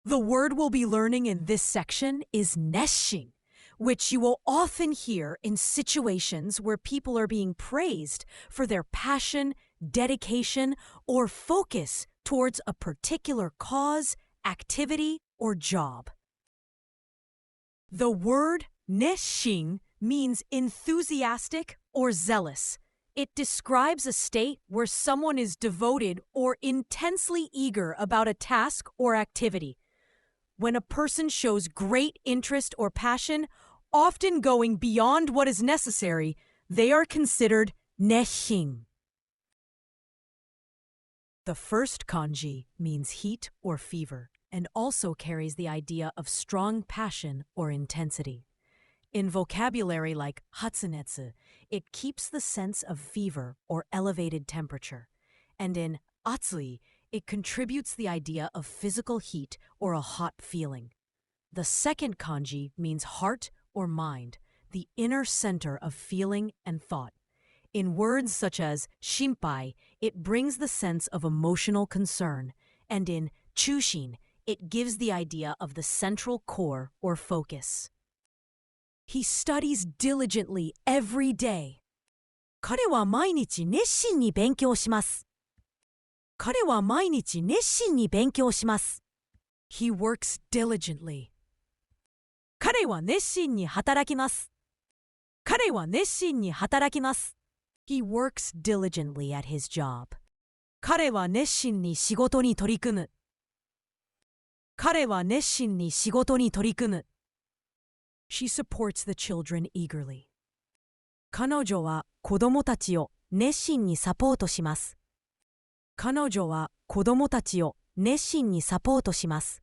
The word we'll be learning in this section is nesshin, which you will often hear in situations where people are being praised for their passion, dedication, or focus towards a particular cause, activity, or job. The word nesshin means enthusiastic or zealous. It describes a state where someone is devoted or intensely eager about a task or activity. When a person shows great interest or passion, often going beyond what is necessary, they are considered nesshin. The first kanji means heat or fever and also carries the idea of strong passion or intensity. In vocabulary like hatsunetsu, it keeps the sense of fever or elevated temperature. And in atsui, it contributes the idea of physical heat or a hot feeling. The second kanji means heart or mind, the inner center of feeling and thought. In words such as shinpai, it brings the sense of emotional concern, and in chushin, it gives the idea of the central core or focus. He studies diligently every day. 彼は毎日熱心に勉強します。彼は毎日熱心に勉強します。He works diligently. 彼は熱心に働きます。彼は熱心に働きます。He works diligently at his job. 彼は熱心に仕事に取り組む。彼は熱心に仕事に取り組む。She supports the children eagerly. 彼女は子供たちを熱心にサポートします。彼女は子供たちを熱心にサポートします。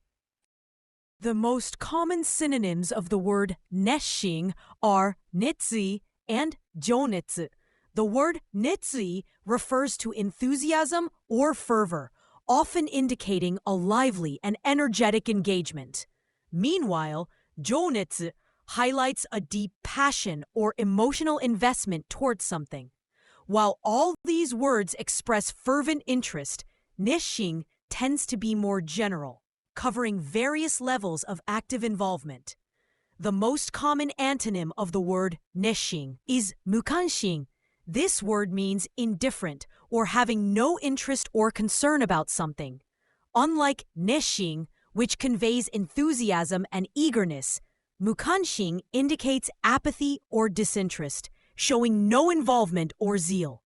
The most common synonyms of the word nesshin are netsui and jonetsu. The word netsui refers to enthusiasm or fervor, often indicating a lively and energetic engagement. Meanwhile, jonetsu highlights a deep passion or emotional investment towards something. While all these words express fervent interest, nesshin tends to be more general, covering various levels of active involvement. The most common antonym of the word nesshin is mukanshin. This word means indifferent or having no interest or concern about something. Unlike nesshin, which conveys enthusiasm and eagerness, mukanshin indicates apathy or disinterest, showing no involvement or zeal.